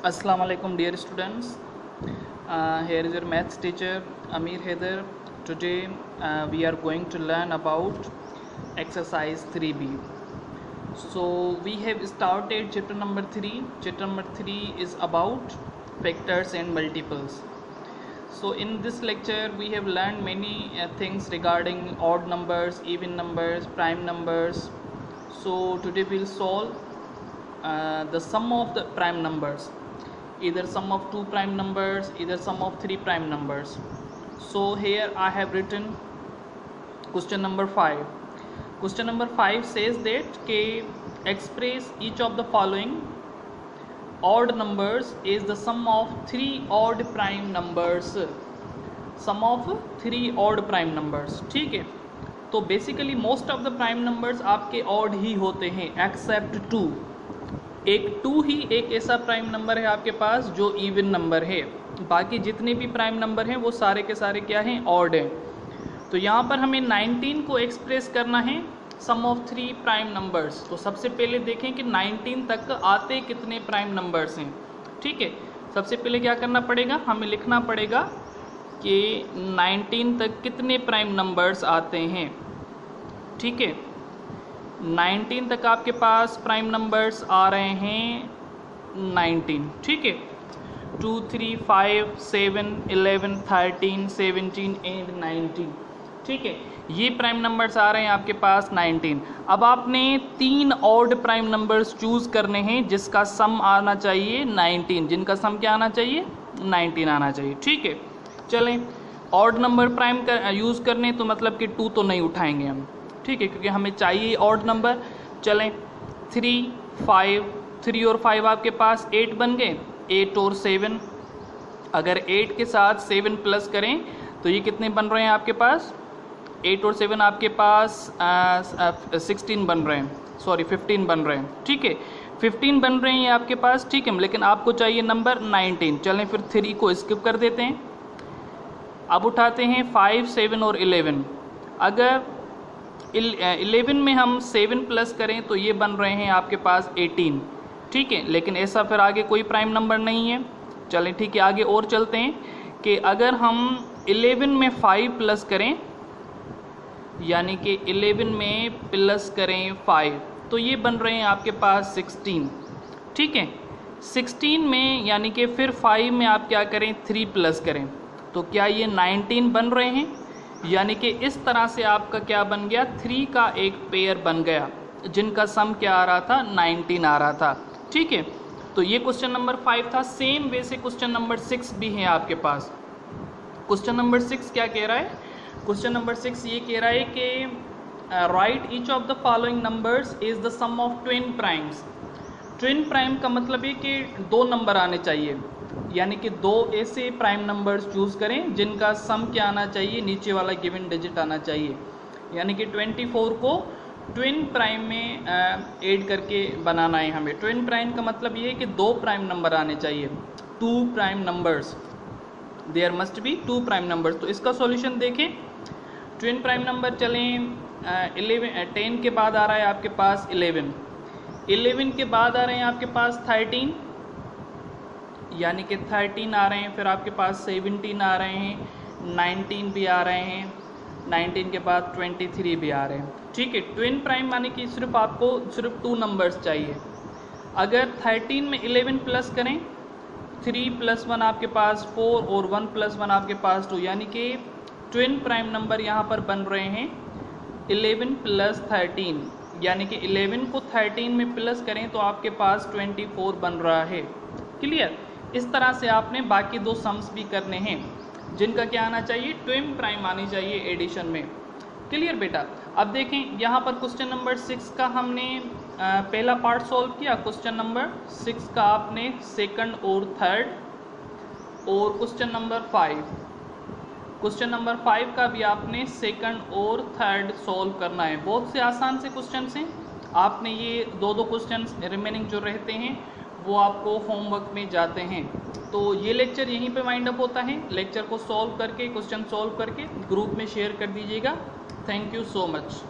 Assalamu alaikum dear students. Here is your maths teacher Amir Haider. Today we are going to learn about exercise 3b. So we have started chapter number 3. Chapter number 3 is about factors and multiples. So in this lecture we have learned many things regarding odd numbers, even numbers, prime numbers. So today we will solve the sum of the prime numbers, either sum of two prime numbers, either sum of three prime numbers. So here I have written question number 5. Question number 5 says that express each of the following odd numbers is the sum of three odd prime numbers. Sum of three odd prime numbers. ठीक है, तो basically most of the prime numbers आपके odd ही होते हैं accept 2. एक 2 ही एक ऐसा prime number है आपके पास जो इवन नंबर है. बाकी जितने भी प्राइम नंबर हैं वो सारे के सारे क्या हैं, ऑड हैं. तो यहाँ पर हमें 19 को एक्सप्रेस करना है सम ऑफ थ्री प्राइम नंबर्स. तो सबसे पहले देखें कि 19 तक आते कितने प्राइम नंबर्स हैं. ठीक है, सबसे पहले क्या करना पड़ेगा, हमें लिखना पड़ेगा कि 19 तक कितने प्राइम नंबर्स आते हैं. ठीक है, 19 तक आपके पास प्राइम नंबर्स आ रहे हैं 19. ठीक है, 2, 3, 5, 7, 11, 13, 17 एंड 19. ठीक है, ये प्राइम नंबर्स आ रहे हैं आपके पास 19. अब आपने 3 ऑड प्राइम नंबर्स चूज करने हैं जिसका सम आना चाहिए 19. जिनका सम क्या आना चाहिए, 19 आना चाहिए. ठीक है, चलें ऑड नंबर प्राइम का यूज़ करने तो मतलब कि 2 तो नहीं उठाएंगे हम. ठीक है, क्योंकि हमें चाहिए ऑड नंबर. चलें 3, 5, 3 और 5 आपके पास 8 बन गए. 8 और 7, अगर 8 के साथ 7 प्लस करें तो ये कितने बन रहे हैं आपके पास, 8 और 7 आपके पास 16 बन रहे हैं, सॉरी 15 बन रहे हैं. ठीक है, 15 बन रहे हैं ये आपके पास. ठीक है, लेकिन आपको चाहिए नंबर 19. चलें फिर 3 को स्किप कर देते हैं. अब उठाते हैं 5, 7 और 11. अगर 11 में हम 7 प्लस करें तो ये बन रहे हैं आपके पास 18. ठीक है, लेकिन ऐसा फिर आगे कोई प्राइम नंबर नहीं है. चलें ठीक है, आगे और चलते हैं कि अगर हम 11 में 5 प्लस करें, यानी कि 11 में प्लस करें 5 तो ये बन रहे हैं आपके पास 16. ठीक है, 16 में यानी कि फिर 5 में आप क्या करें, 3 प्लस करें तो क्या ये 19 बन रहे हैं. यानी कि इस तरह से आपका क्या बन गया, 3 का एक पेयर बन गया जिनका सम क्या आ रहा था, 19 आ रहा था. ठीक है, तो ये क्वेश्चन नंबर 5 था. सेम वे से क्वेश्चन नंबर 6 भी है आपके पास. क्वेश्चन नंबर 6 क्या कह रहा है, क्वेश्चन नंबर 6 ये कह रहा है कि write each of the following numbers is the sum of twin primes. Twin prime का मतलब है कि 2 नंबर आने चाहिए, यानी कि 2 ऐसे प्राइम नंबर्स चूज करें जिनका सम क्या आना चाहिए, नीचे वाला गिवन डिजिट आना चाहिए. यानी कि 24 को ट्विन प्राइम में ऐड करके बनाना है हमें. ट्विन प्राइम का मतलब ये है कि 2 प्राइम नंबर आने चाहिए, 2 prime numbers, there must be 2 prime numbers. तो इसका सॉल्यूशन देखें. ट्विन प्राइम नंबर चलें 10 के बाद आ रहा है आपके पास 11 के बाद आ रहे हैं आपके पास 13, यानी कि 13 आ रहे हैं. फिर आपके पास 17 आ रहे हैं, 19 भी आ रहे हैं, 19 के बाद 23 भी आ रहे हैं. ठीक है, ट्विन प्राइम माने कि सिर्फ आपको सिर्फ 2 नंबर्स चाहिए. अगर 13 में 11 प्लस करें, 3 + 1 आपके पास 4 और 1 + 1 आपके पास 2, यानी कि ट्विन प्राइम नंबर यहाँ पर बन रहे हैं 11 + 13. यानी कि 11 को 13 में प्लस करें तो आपके पास 24 बन रहा है. क्लियर. इस तरह से आपने बाकी 2 सम्स भी करने हैं जिनका क्या आना चाहिए, ट्विन प्राइम आनी चाहिए एडिशन में. क्लियर बेटा. अब देखें यहाँ पर क्वेश्चन नंबर 6 का हमने पहला पार्ट सॉल्व किया. क्वेश्चन नंबर 6 का आपने सेकंड और थर्ड, और क्वेश्चन नंबर 5 का भी आपने सेकंड और थर्ड सॉल्व करना है. बहुत से आसान से क्वेश्चन हैं. आपने ये 2 क्वेश्चन रिमेनिंग जो रहते हैं वो आपको होमवर्क में जाते हैं. तो ये लेक्चर यहीं पे वाइंड अप होता है. लेक्चर को सॉल्व करके, क्वेश्चन सॉल्व करके ग्रुप में शेयर कर दीजिएगा. Thank you so much.